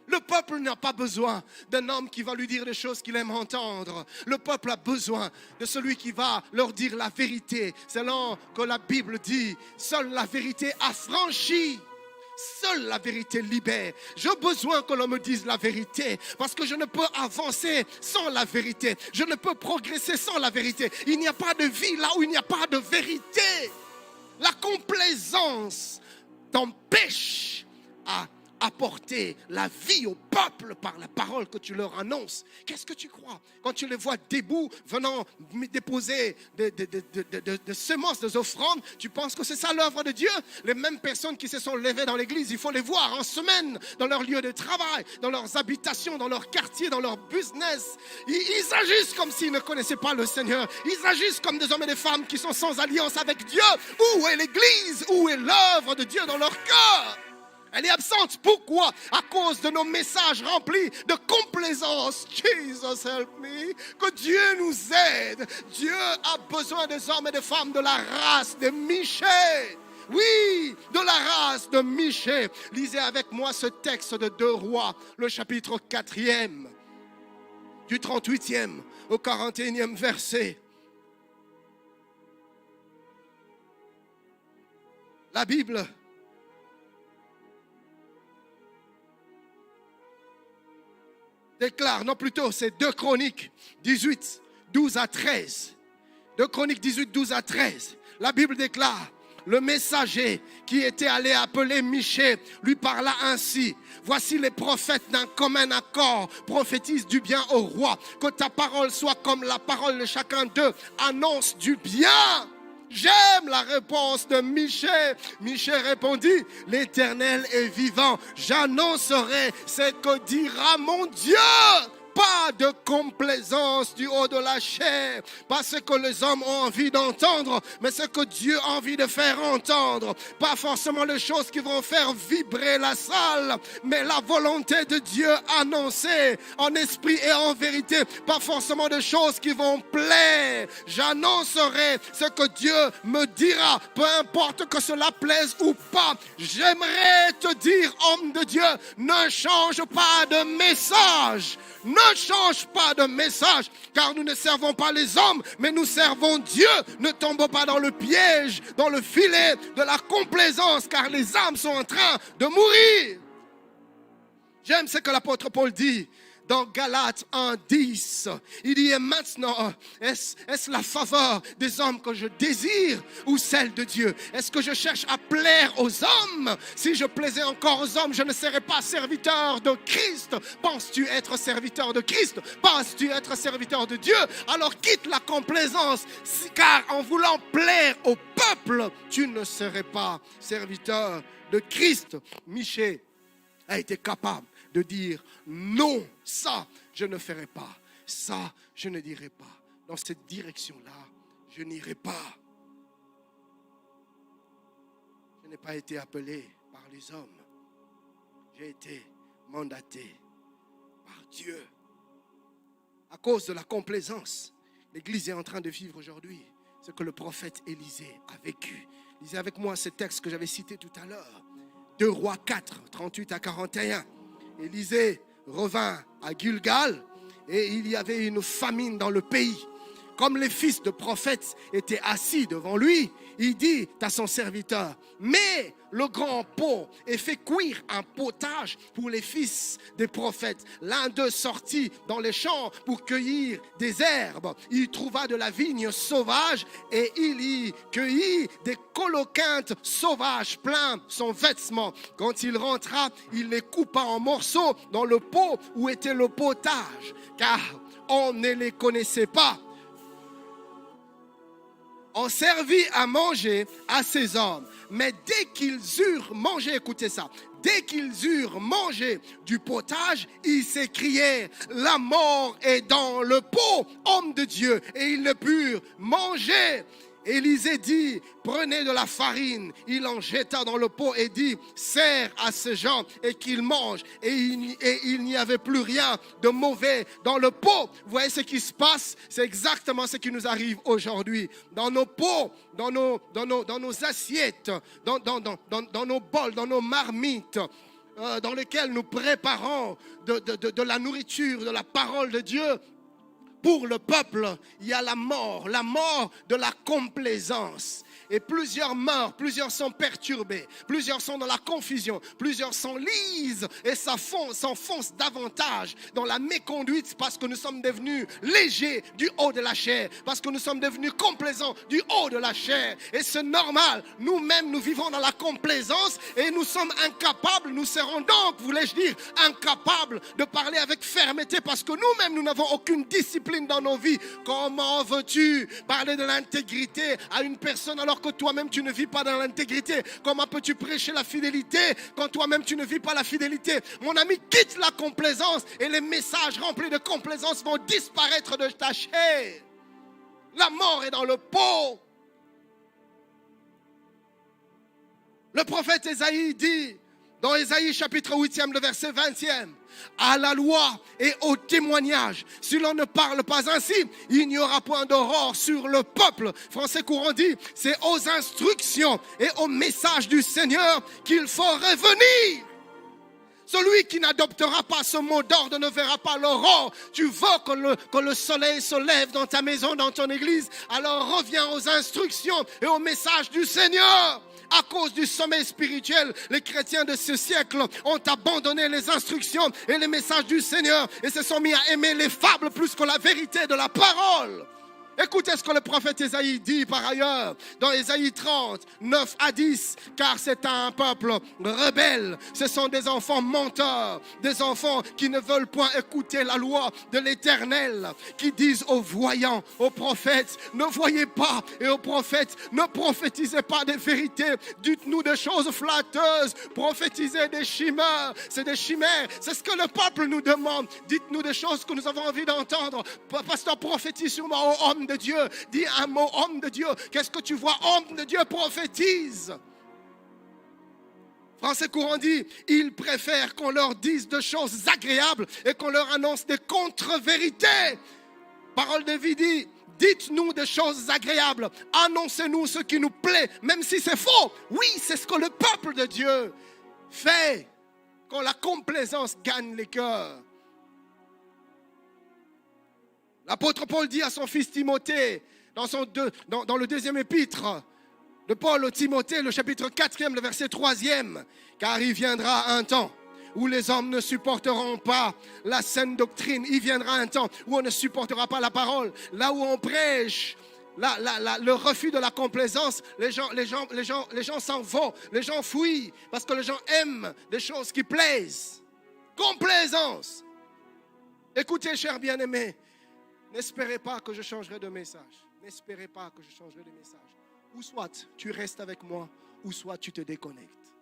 Le peuple n'a pas besoin d'un homme qui va lui dire des choses qu'il aime entendre. Le peuple a besoin de celui qui va leur dire la vérité. C'est là que la Bible dit, seule la vérité affranchit. Seule la vérité libère. J'ai besoin que l'on me dise la vérité parce que je ne peux avancer sans la vérité. Je ne peux progresser sans la vérité. Il n'y a pas de vie là où il n'y a pas de vérité. La complaisance t'empêche à apporter la vie au peuple par la parole que tu leur annonces. Qu'est-ce que tu crois quand tu les vois debout venant déposer des semences, des offrandes? Tu penses que c'est ça l'œuvre de Dieu? Les mêmes personnes qui se sont levées dans l'église, il faut les voir en semaine dans leur lieu de travail, dans leurs habitations, dans leur quartier, dans leur business. Ils agissent comme s'ils ne connaissaient pas le Seigneur. Ils agissent comme des hommes et des femmes qui sont sans alliance avec Dieu. Où est l'église? Où est l'œuvre de Dieu dans leur cœur? Elle est absente. Pourquoi? À cause de nos messages remplis de complaisance. Jesus help me. Que Dieu nous aide. Dieu a besoin des hommes et des femmes de la race de Michée. Oui, de la race de Michée. Lisez avec moi ce texte de 2 Rois, le chapitre 4e, du 38e au 41e verset. La Bible déclare, non plutôt c'est 2 Chroniques 18, 12 à 13. 2 Chroniques 18, 12 à 13. La Bible déclare, le messager qui était allé appeler Michée lui parla ainsi. Voici les prophètes d'un commun accord prophétisent du bien au roi. Que ta parole soit comme la parole de chacun d'eux annonce du bien. J'aime la réponse de Michée. Michée répondit, l'Éternel est vivant. J'annoncerai ce que dira mon Dieu. Pas de complaisance du haut de la chair, pas ce que les hommes ont envie d'entendre, mais ce que Dieu a envie de faire entendre. Pas forcément les choses qui vont faire vibrer la salle, mais la volonté de Dieu annoncée en esprit et en vérité. Pas forcément des choses qui vont plaire. J'annoncerai ce que Dieu me dira, peu importe que cela plaise ou pas. J'aimerais te dire, homme de Dieu, ne change pas de message. Ne change pas de message, car nous ne servons pas les hommes, mais nous servons Dieu. Ne tombe pas dans le piège, dans le filet de la complaisance, car les âmes sont en train de mourir. J'aime ce que l'apôtre Paul dit dans Galates 1:10. Il dit, et maintenant, est-ce la faveur des hommes que je désire ou celle de Dieu? Est-ce que je cherche à plaire aux hommes? Si je plaisais encore aux hommes, je ne serais pas serviteur de Christ. Penses-tu être serviteur de Christ? Penses-tu être serviteur de Dieu? Alors quitte la complaisance, car en voulant plaire au peuple, tu ne serais pas serviteur de Christ. Michée a été capable de dire non, ça je ne ferai pas, ça je ne dirai pas, dans cette direction-là je n'irai pas. Je n'ai pas été appelé par les hommes, j'ai été mandaté par Dieu. À cause de la complaisance, l'Église est en train de vivre aujourd'hui ce que le prophète Élisée a vécu. Lisez avec moi ce texte que j'avais cité tout à l'heure, 2 Rois 4, 38 à 41. Élisée revint à Gilgal et il y avait une famine dans le pays. Comme les fils de prophètes étaient assis devant lui, il dit à son serviteur, mets le grand pot et fais cuire un potage pour les fils des prophètes. L'un d'eux sortit dans les champs pour cueillir des herbes. Il trouva de la vigne sauvage et il y cueillit des coloquintes sauvages plein son vêtement. Quand il rentra, il les coupa en morceaux dans le pot où était le potage, car on ne les connaissait pas. On servit à manger à ces hommes. Mais dès qu'ils eurent mangé, écoutez ça, dès qu'ils eurent mangé du potage, ils s'écrièrent, la mort est dans le pot, homme de Dieu, et ils ne purent manger. Élisée dit, prenez de la farine, il en jeta dans le pot et dit, sers à ces gens et qu'ils mangent. Et il n'y avait plus rien de mauvais dans le pot. Vous voyez ce qui se passe? C'est exactement ce qui nous arrive aujourd'hui. Dans nos pots, dans nos assiettes, dans nos bols, dans nos marmites, dans lesquelles nous préparons de la nourriture, de la parole de Dieu. Pour le peuple, il y a la mort de la complaisance. Et plusieurs meurent, plusieurs sont perturbés, plusieurs sont dans la confusion, plusieurs s'enlisent et s'enfoncent davantage dans la méconduite parce que nous sommes devenus légers du haut de la chair, parce que nous sommes devenus complaisants du haut de la chair. Et c'est normal, nous-mêmes nous vivons dans la complaisance et nous sommes incapables, nous serons donc, voulais-je dire, incapables de parler avec fermeté parce que nous-mêmes nous n'avons aucune discipline dans nos vies. Comment veux-tu parler de l'intégrité à une personne alors que toi-même tu ne vis pas dans l'intégrité? Comment peux-tu prêcher la fidélité quand toi-même tu ne vis pas la fidélité? Mon ami, quitte la complaisance et les messages remplis de complaisance vont disparaître de ta chair. La mort est dans le pot. Le prophète Ésaïe dit dans Ésaïe chapitre 8e, le verset 20e, à la loi et au témoignage, si l'on ne parle pas ainsi, il n'y aura point d'aurore sur le peuple. Français courant dit, c'est aux instructions et au message du Seigneur qu'il faut revenir. Celui qui n'adoptera pas ce mot d'ordre ne verra pas l'aurore. Tu veux que le soleil se lève dans ta maison, dans ton église, alors reviens aux instructions et au message du Seigneur. À cause du sommeil spirituel, les chrétiens de ce siècle ont abandonné les instructions et les messages du Seigneur et se sont mis à aimer les fables plus que la vérité de la parole. Écoutez ce que le prophète Ésaïe dit par ailleurs dans Ésaïe 30, 9 à 10. Car c'est un peuple rebelle. Ce sont des enfants menteurs, des enfants qui ne veulent point écouter la loi de l'Éternel, qui disent aux voyants, aux prophètes, ne voyez pas, et aux prophètes, ne prophétisez pas des vérités, dites-nous des choses flatteuses, prophétisez des chimères, c'est des chimères, c'est ce que le peuple nous demande, dites-nous des choses que nous avons envie d'entendre. Pasteur, prophétise sur moi, ô homme de Dieu, dis un mot, homme de Dieu, qu'est-ce que tu vois, homme de Dieu, prophétise. Français courant dit, ils préfèrent qu'on leur dise de choses agréables et qu'on leur annonce des contre-vérités. Parole de vie dit, dites-nous des choses agréables, annoncez-nous ce qui nous plaît, même si c'est faux. Oui, c'est ce que le peuple de Dieu fait quand la complaisance gagne les cœurs. L'apôtre Paul dit à son fils Timothée, dans le deuxième épître de Paul au Timothée, le chapitre 4e, le verset 3e, car il viendra un temps où les hommes ne supporteront pas la saine doctrine. Il viendra un temps où on ne supportera pas la parole. Là où on prêche le refus de la complaisance, les gens s'en vont, les gens fuient, parce que les gens aiment des choses qui plaisent. Complaisance. Écoutez, chers bien-aimés, n'espérez pas que je changerai de message. N'espérez pas que je changerai de message. Ou soit tu restes avec moi, ou soit tu te déconnectes.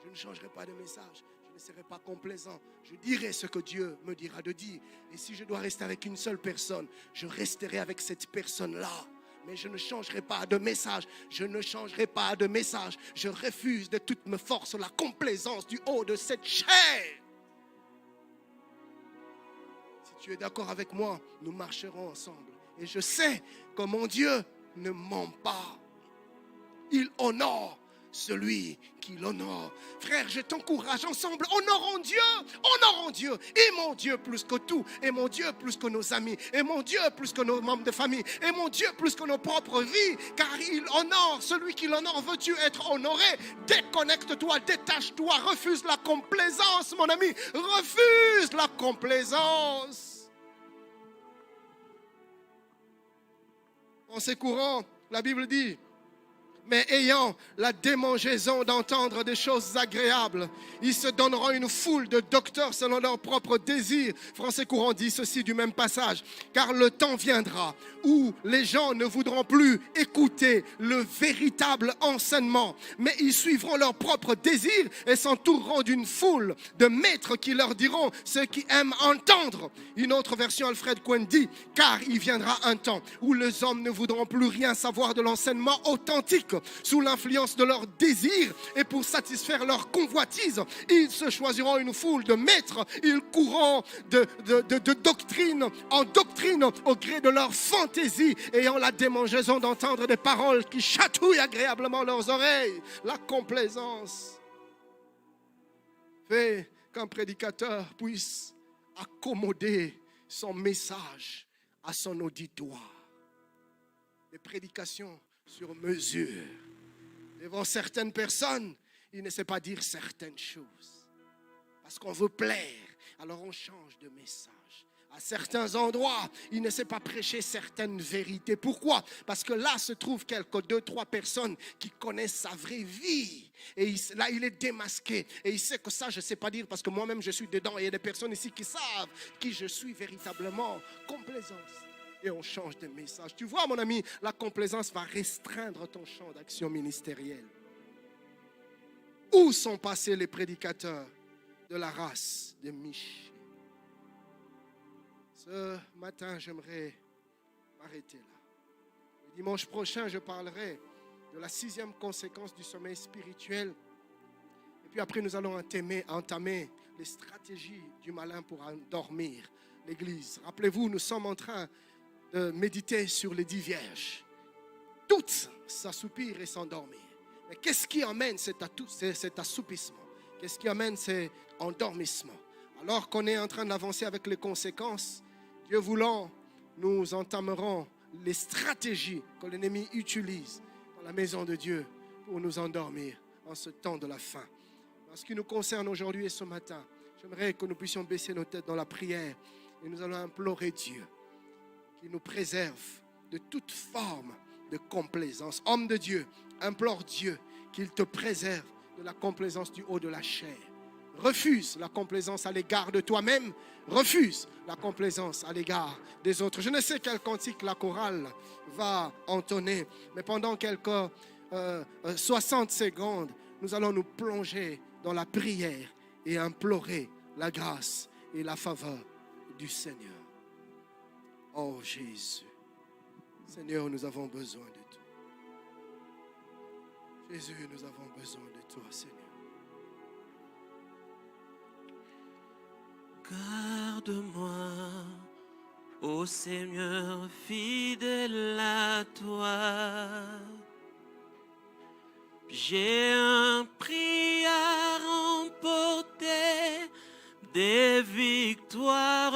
Je ne changerai pas de message. Je ne serai pas complaisant. Je dirai ce que Dieu me dira de dire. Et si je dois rester avec une seule personne, je resterai avec cette personne-là. Mais je ne changerai pas de message. Je ne changerai pas de message. Je refuse de toute mes forces la complaisance du haut de cette chair. Si tu es d'accord avec moi, nous marcherons ensemble. Et je sais que mon Dieu ne ment pas. Il honore celui qui l'honore. Frère, je t'encourage ensemble. Honorons Dieu. Honorons Dieu. Aimons Dieu plus que tout. Aimons Dieu plus que nos amis. Aimons Dieu plus que nos membres de famille. Aimons Dieu plus que nos propres vies. Car il honore celui qui l'honore. Veux-tu être honoré? Déconnecte-toi, détache-toi. Refuse la complaisance, mon ami. Refuse la complaisance. En ces courants, la Bible dit, mais ayant la démangeaison d'entendre des choses agréables, ils se donneront une foule de docteurs selon leurs propres désirs. Français courant dit ceci du même passage. Car le temps viendra où les gens ne voudront plus écouter le véritable enseignement, mais ils suivront leurs propres désirs et s'entoureront d'une foule de maîtres qui leur diront ce qu'ils aiment entendre. Une autre version, Alfred Cohen dit, car il viendra un temps où les hommes ne voudront plus rien savoir de l'enseignement authentique. Sous l'influence de leurs désirs et pour satisfaire leur convoitise, ils se choisiront une foule de maîtres. Ils courront de doctrine en doctrine au gré de leur fantaisie, ayant la démangeaison d'entendre des paroles qui chatouillent agréablement leurs oreilles. La complaisance fait qu'un prédicateur puisse accommoder son message à son auditoire. Des prédications sur mesure. Devant certaines personnes, il ne sait pas dire certaines choses. Parce qu'on veut plaire, alors on change de message. À certains endroits, il ne sait pas prêcher certaines vérités. Pourquoi? Parce que là se trouvent quelques 2-3 personnes qui connaissent sa vraie vie. Et là, il est démasqué. Et il sait que ça, je ne sais pas dire parce que moi-même, je suis dedans. Et il y a des personnes ici qui savent qui je suis véritablement. Complaisance. Et on change de message. Tu vois, mon ami, la complaisance va restreindre ton champ d'action ministérielle. Où sont passés les prédicateurs de la race de Michée? Ce matin, j'aimerais m'arrêter là. Le dimanche prochain, je parlerai de la 6e conséquence du sommeil spirituel. Et puis après, nous allons entamer les stratégies du malin pour endormir l'Église. Rappelez-vous, nous sommes en train de méditer sur les 10 vierges. Toutes s'assoupirent et s'endormir. Mais qu'est-ce qui amène cet assoupissement? Qu'est-ce qui amène cet endormissement? Alors qu'on est en train d'avancer avec les conséquences, Dieu voulant, nous entamerons les stratégies que l'ennemi utilise dans la maison de Dieu pour nous endormir en ce temps de la fin. En ce qui nous concerne aujourd'hui et ce matin, j'aimerais que nous puissions baisser nos têtes dans la prière et nous allons implorer Dieu qui nous préserve de toute forme de complaisance. Homme de Dieu, implore Dieu qu'il te préserve de la complaisance du haut de la chair. Refuse la complaisance à l'égard de toi-même. Refuse la complaisance à l'égard des autres. Je ne sais quel cantique la chorale va entonner, mais pendant quelques 60 secondes, nous allons nous plonger dans la prière et implorer la grâce et la faveur du Seigneur. Oh Jésus, Seigneur, nous avons besoin de toi. Jésus, nous avons besoin de toi, Seigneur. Garde-moi, ô Seigneur, fidèle à toi. J'ai un prix à remporter, des victoires